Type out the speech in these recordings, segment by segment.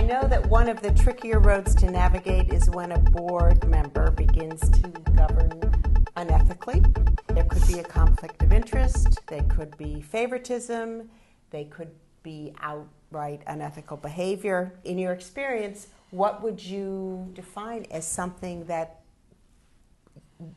know that one of the trickier roads to navigate is when a board member begins to govern unethically. There could be a conflict of interest, there could be favoritism, they could be outright unethical behavior. In your experience, what would you define as something that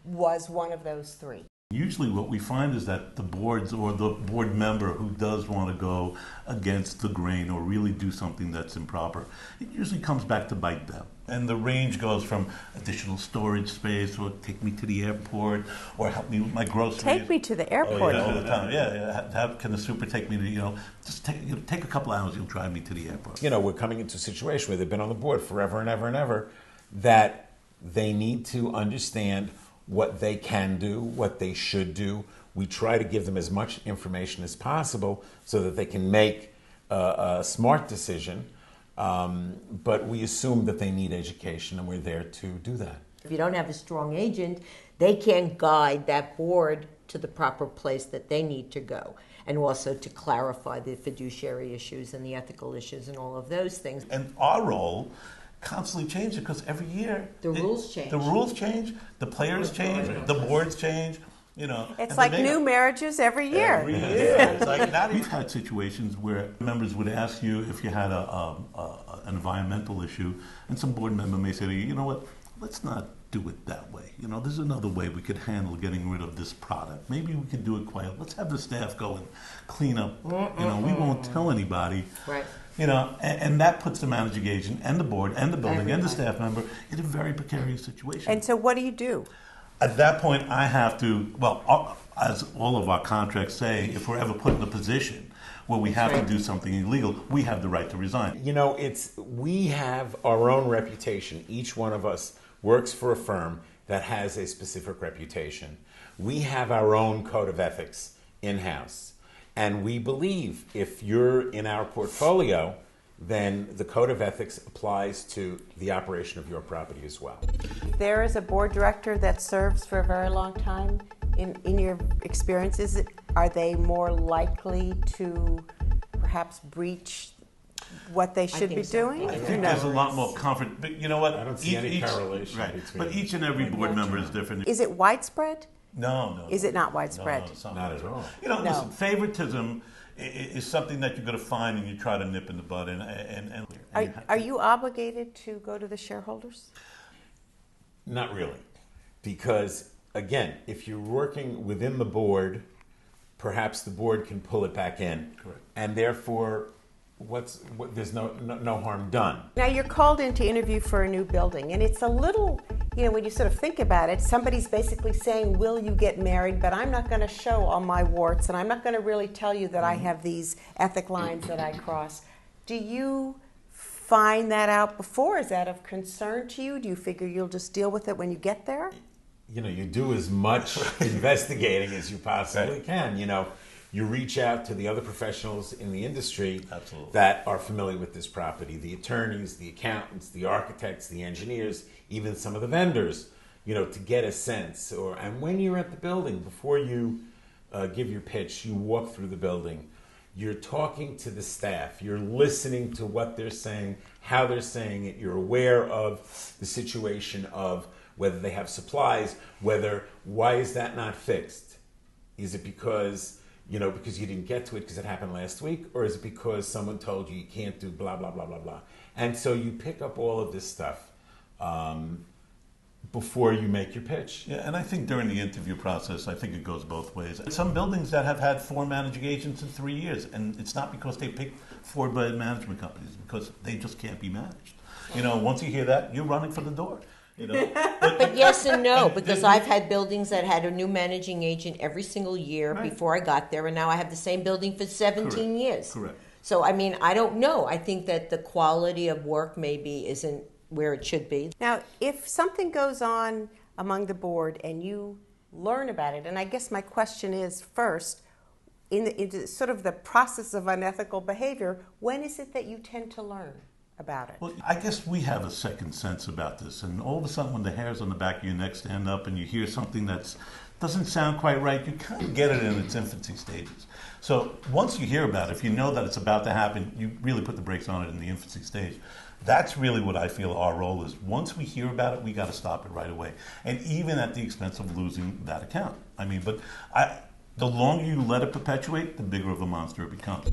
was one of those three? Usually what we find is that the boards or the board member who does want to go against the grain or really do something that's improper, it usually comes back to bite them. And the range goes from additional storage space, or take me to the airport, or help me with my groceries. Take me to the airport. Oh, yeah, all the time. Yeah. Can the super take me to, just take a couple hours, you'll drive me to the airport. We're coming into a situation where they've been on the board forever and ever and ever, that they need to understand what they can do, what they should do. We try to give them as much information as possible so that they can make a smart decision. But we assume that they need education, and we're there to do that. If you don't have a strong agent, they can't guide that board to the proper place that they need to go, and also to clarify the fiduciary issues and the ethical issues and all of those things. And our role constantly changes because every year the rules change. The rules change, the players change, the boards change. It's like new marriages every year. Every year. It's like that. We've had situations where members would ask you if you had an environmental issue, and some board member may say to you, you know what, let's not do it that way. There's another way we could handle getting rid of this product. Maybe we could do it quiet. Let's have the staff go and clean up. We won't tell anybody. Right. And that puts the managing agent and the board and the building and the staff member in a very precarious situation. And so what do you do? At that point, I have to, as all of our contracts say, if we're ever put in a position where we have to do something illegal, we have the right to resign. We have our own reputation. Each one of us works for a firm that has a specific reputation. We have our own code of ethics in-house. And we believe if you're in our portfolio, then the code of ethics applies to the operation of your property as well. There is a board director that serves for a very long time. In your experiences, are they more likely to perhaps breach what they should be doing? I think there's a lot more comfort. But you know what? I don't see any correlation between. But each and every board member is different. Is it widespread? No. Is it not widespread? No, not at all. Listen, favoritism is something that you're going to find and you try to nip in the bud. Are you obligated to go to the shareholders? Not really. Because, again, if you're working within the board, perhaps the board can pull it back in. Correct. And therefore, there's no harm done. Now, you're called in to interview for a new building, and it's a little, when you sort of think about it, somebody's basically saying, will you get married? But I'm not going to show all my warts, and I'm not going to really tell you that I have these ethic lines that I cross. Do you find that out before? Is that of concern to you? Do you figure you'll just deal with it when you get there? You do as much investigating as you possibly can. You reach out to the other professionals in the industry that are familiar with this property, the attorneys, the accountants, the architects, the engineers, even some of the vendors, to get a sense. And when you're at the building, before you give your pitch, you walk through the building. You're talking to the staff. You're listening to what they're saying, how they're saying it. You're aware of the situation of whether they have supplies, why is that not fixed? Is it because you didn't get to it because it happened last week? Or is it because someone told you can't do blah, blah, blah, blah, blah? And so you pick up all of this stuff before you make your pitch. Yeah, and I think during the interview process, I think it goes both ways. Some buildings that have had 4 managing agents in 3 years, and it's not because they picked 4 bad management companies, because they just can't be managed. Once you hear that, you're running for the door. But yes and no, because I've had buildings that had a new managing agent every single year before I got there, and now I have the same building for 17 years. Correct. So, I don't know. I think that the quality of work maybe isn't where it should be. Now, if something goes on among the board and you learn about it, and I guess my question is, first, in sort of the process of unethical behavior, when is it that you tend to learn about it? Well, I guess we have a second sense about this, and all of a sudden when the hairs on the back of your neck stand up and you hear something that's doesn't sound quite right, you kind of get it in its infancy stages. So once you hear about it, if you know that it's about to happen, you really put the brakes on it in the infancy stage. That's really what I feel our role is. Once we hear about it, we got to stop it right away, and even at the expense of losing that account. I mean, the longer you let it perpetuate, the bigger of a monster it becomes.